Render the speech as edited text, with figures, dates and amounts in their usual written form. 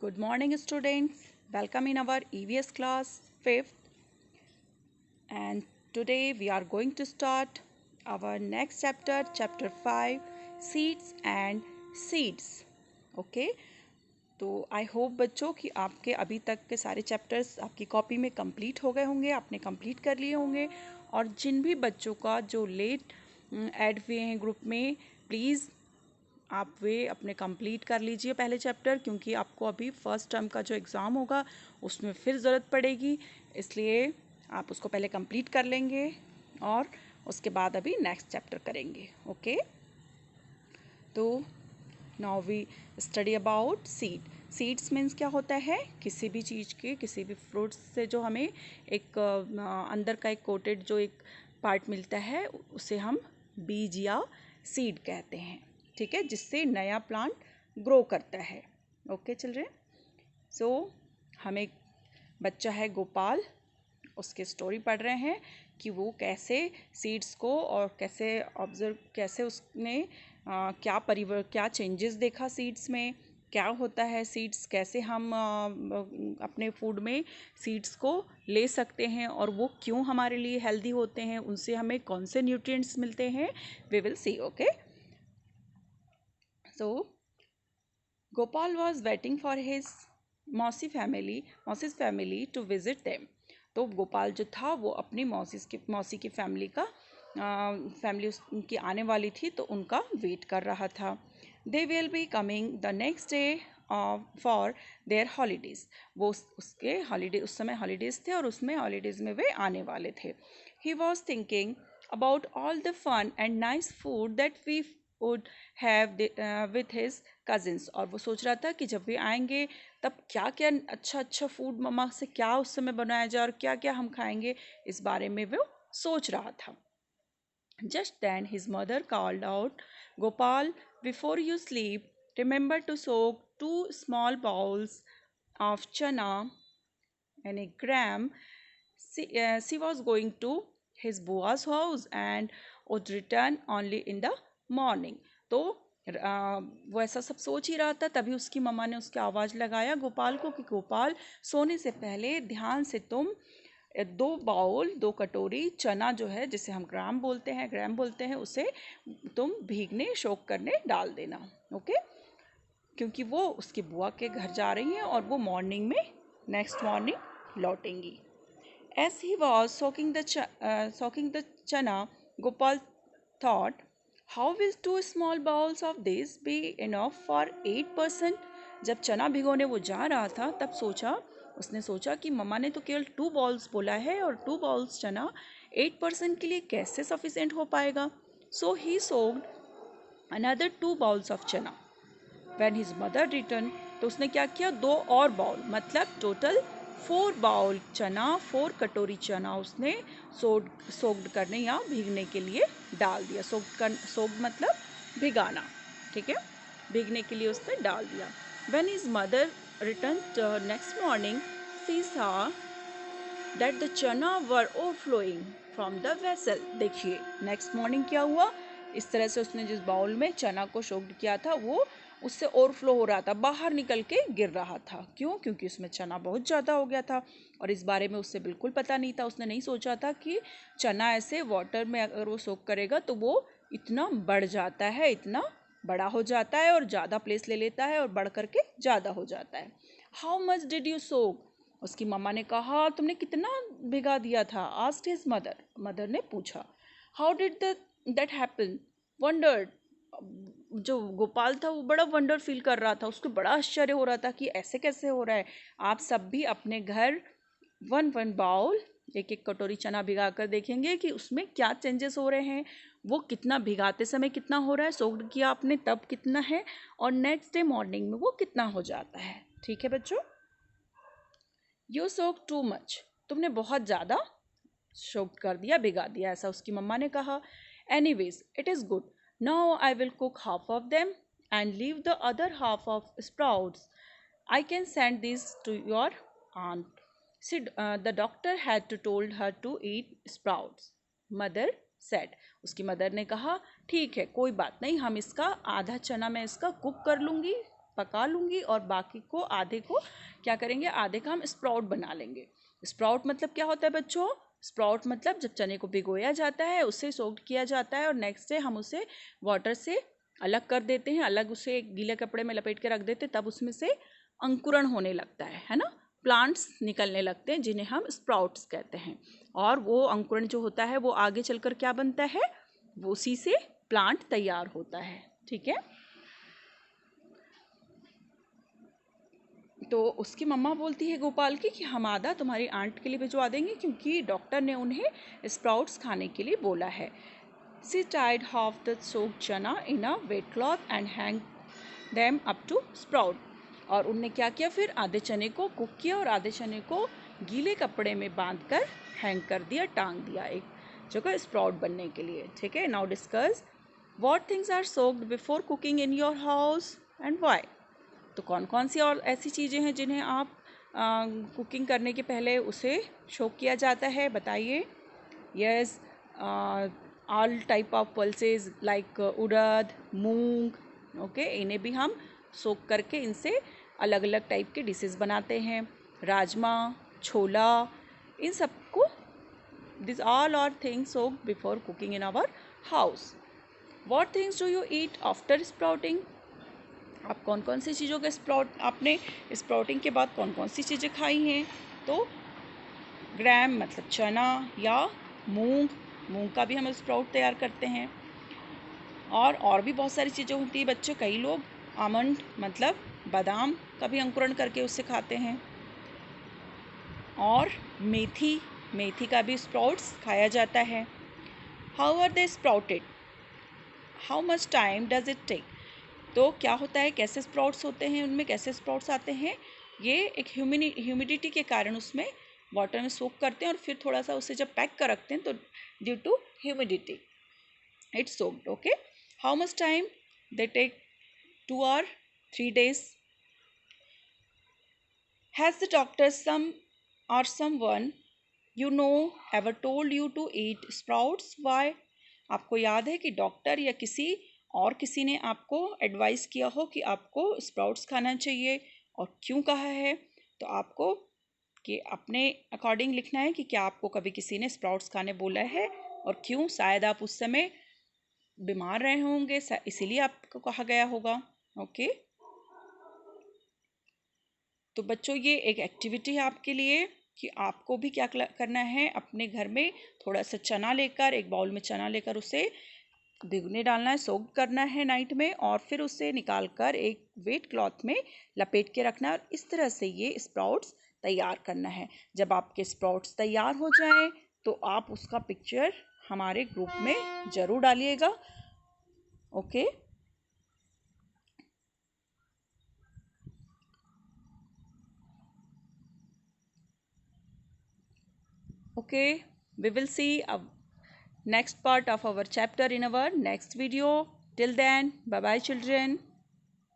Good morning, students. Welcome in our EVS class 5th. And today we are going to start our next chapter, chapter 5, Seeds and Seeds. Okay. तो I hope बच्चों कि आपके अभी तक के सारे chapters आपकी कॉपी में कंप्लीट हो गए होंगे, आपने कंप्लीट कर लिए होंगे। और जिन भी बच्चों का जो लेट ऐड हुए हैं ग्रुप में, प्लीज़ आप वे अपने कंप्लीट कर लीजिए पहले चैप्टर, क्योंकि आपको अभी फर्स्ट टर्म का जो एग्ज़ाम होगा उसमें फिर ज़रूरत पड़ेगी। इसलिए आप उसको पहले कंप्लीट कर लेंगे और उसके बाद अभी नेक्स्ट चैप्टर करेंगे। ओके, तो now we study about seed. Seeds means क्या होता है? किसी भी चीज़ के, किसी भी फ्रूट्स से जो हमें एक अंदर का एक कोटेड जो एक पार्ट मिलता है उसे हम बीज या सीड कहते हैं। ठीक है, जिससे नया प्लांट ग्रो करता है। ओके चिल्ड्रन, सो हम एक बच्चा है गोपाल, उसके स्टोरी पढ़ रहे हैं कि वो कैसे सीड्स को और कैसे ऑब्जर्व, कैसे उसने क्या चेंजेस देखा सीड्स में, क्या होता है सीड्स, कैसे हम अपने फूड में सीड्स को ले सकते हैं और वो क्यों हमारे लिए हेल्दी होते हैं, उनसे हमें कौन से न्यूट्रिएंट्स मिलते हैं, we will see. Okay, so Gopal was waiting for his मौसीज फैमिली टू विजिट देम। तो गोपाल जो था वो अपनी मौसी की फैमिली उनकी आने वाली थी, तो उनका वेट कर रहा था। They will be coming the next day for their holidays. वो उसके हॉलीडे, उस समय हॉलीडेज थे और उसमें हॉलीडेज में वे आने वाले थे। He was thinking about all the fun and nice food that we would have with his cousins. और वो सोच रहा था कि जब वे आएंगे तब क्या क्या अच्छा फूड मम्मा से क्या उस समय बनाया जाए और क्या क्या हम खाएंगे, इस बारे में वो सोच रहा था। Just then his mother called out, Gopal, before you sleep, remember to soak 2 small bowls of chana and a gram. She was going to his bua's house and would return only in the morning. तो वो ऐसा सब सोच ही रहा था, तभी उसकी मम्मा ने उसकी आवाज़ लगाया गोपाल को कि गोपाल, सोने से पहले ध्यान से तुम 2 कटोरी चना जो है, जिसे हम ग्राम बोलते हैं, उसे तुम भीगने शोक करने डाल देना। ओके, क्योंकि वो उसकी बुआ के घर जा रही हैं और वो नेक्स्ट मॉर्निंग लौटेंगी। As he was soaking the chana, Gopal thought, how will 2 small bowls of this be enough for 8 person? जब चना भिगोने वो जा रहा था तब उसने सोचा कि मम्मा ने तो केवल 2 बॉल्स बोला है और 2 बॉल्स चना 8 पर्सन के लिए कैसे सफिशिएंट हो पाएगा। So he soaked another 2 bowls of chana. When his mother returned, तो उसने क्या किया, 2 और बाउल, मतलब टोटल 4 बाउल चना, 4 कटोरी चना उसने सोक्ड करने या भीगने के लिए डाल दिया। सोक्ड मतलब भिगाना, ठीक है, भीगने के लिए उसने डाल दिया। When his mother returned next morning, she saw that the chana were overflowing from the vessel. देखिए नेक्स्ट मॉर्निंग क्या हुआ, इस तरह से उसने जिस बाउल में चना को सोक्ड किया था वो उससे ओवरफ्लो हो रहा था, बाहर निकल के गिर रहा था। क्यों? क्योंकि उसमें चना बहुत ज़्यादा हो गया था और इस बारे में उससे बिल्कुल पता नहीं था। उसने नहीं सोचा था कि चना ऐसे वाटर में अगर वो सोक करेगा तो वो इतना बढ़ जाता है, इतना बड़ा हो जाता है और ज़्यादा प्लेस ले लेता है और बढ़ करके ज़्यादा हो जाता है। हाउ मच डिड यू सोक? उसकी मम्मा ने कहा, तुमने कितना भिगा दिया था? आस्क्ड हिज मदर ने पूछा। How did that happen? Wondered. जो गोपाल था वो बड़ा वंडर फील कर रहा था, उसको बड़ा आश्चर्य हो रहा था कि ऐसे कैसे हो रहा है। आप सब भी अपने घर 1 बाउल, 1 कटोरी चना भिगा कर देखेंगे कि उसमें क्या चेंजेस हो रहे हैं, वो कितना भिगाते समय कितना हो रहा है, सोक्ड किया आपने तब कितना है, और नेक्स्ट डे मॉर्निंग में वो कितना हो जाता है। ठीक है बच्चों, यू सोक टू मच, तुमने बहुत ज़्यादा सोक्ड कर दिया, भिगा दिया, ऐसा उसकी मम्मा ने कहा। Anyways it is good, now I will cook half of them and leave the other half of sprouts. I can send these to your aunt. The doctor had to told her to eat sprouts. Mother said. उसकी mother ने कहा, ठीक है कोई बात नहीं, हम इसका आधा चना मैं इसका कुक कर लूँगी पका लूँगी और बाकी को आधे को क्या करेंगे, आधे का हम स्प्राउट बना लेंगे। स्प्राउट मतलब क्या होता है बच्चों? स्प्राउट मतलब जब चने को भिगोया जाता है, उसे सोक्ड किया जाता है और नेक्स्ट डे हम उसे वाटर से अलग कर देते हैं, अलग उसे गीले कपड़े में लपेट के रख देते हैं, तब उसमें से अंकुरण होने लगता है ना, प्लांट्स निकलने लगते हैं जिन्हें हम स्प्राउट्स कहते हैं। और वो अंकुरण जो होता है वो आगे चलकर क्या बनता है, वो उसी से प्लांट तैयार होता है। ठीक है, तो उसकी मम्मा बोलती है गोपाल की कि हम आधा तुम्हारी आंट के लिए भिजवा देंगे क्योंकि डॉक्टर ने उन्हें स्प्राउट्स खाने के लिए बोला है। She tied half the soaked chana in a wet cloth and hang them up to sprout. और उनने क्या किया, फिर आधे चने को कुक किया और आधे चने को गीले कपड़े में बांधकर हैंग कर दिया, टांग दिया एक जगह स्प्राउट बनने के लिए। ठीक है, now discuss what things are soaked before cooking in your house and why. तो कौन कौन सी और ऐसी चीज़ें हैं जिन्हें आप कुकिंग करने के पहले उसे सोक किया जाता है, बताइए। Yes, all type of pulses like urad, moong, okay, इन्हें भी हम सोक करके इनसे अलग अलग टाइप के डिशेस बनाते हैं। राजमा, छोला, इन सबको this all are things soaked before cooking in our house. What things do you eat after sprouting. आप कौन कौन सी चीज़ों के आपने स्प्राउटिंग के बाद कौन कौन सी चीज़ें खाई हैं। तो ग्रैम मतलब चना या मूंग का भी हम स्प्राउट तैयार करते हैं। और भी बहुत सारी चीज़ें होती है बच्चों, कई लोग आमंड मतलब बादाम का भी अंकुरण करके उससे खाते हैं। और मेथी का भी स्प्राउट्स खाया जाता है। How are they sprouted, how much time does it take. तो क्या होता है, कैसे स्प्राउट्स होते हैं, उनमें कैसे स्प्राउट्स आते हैं, ये एक ह्यूमिडिटी के कारण उसमें वाटर में सोक करते हैं और फिर थोड़ा सा उसे जब पैक कर रखते हैं तो due to humidity it's soaked. Okay, how much time they take, 2 or 3 days. Has the doctor someone you know ever told you to eat sprouts? Why? आपको याद है कि डॉक्टर या किसी ने आपको एडवाइस किया हो कि आपको स्प्राउट्स खाना चाहिए और क्यों कहा है। तो आपको कि अपने अकॉर्डिंग लिखना है कि क्या आपको कभी किसी ने स्प्राउट्स खाने बोला है और क्यों। शायद आप उस समय बीमार रहे होंगे, इसीलिए आपको कहा गया होगा। ओके, तो बच्चों ये एक एक्टिविटी है आपके लिए कि आपको भी क्या करना है, अपने घर में थोड़ा सा चना लेकर, एक बाउल में चना लेकर उसे भिगोने डालना है, सोक करना है नाइट में, और फिर उसे निकाल कर एक वेट क्लॉथ में लपेट के रखना है और इस तरह से ये स्प्राउट्स तैयार करना है। जब आपके स्प्राउट्स तैयार हो जाएं तो आप उसका पिक्चर हमारे ग्रुप में ज़रूर डालिएगा। Okay, okay, we will see a next part of our chapter in our next video. Till then, bye bye children.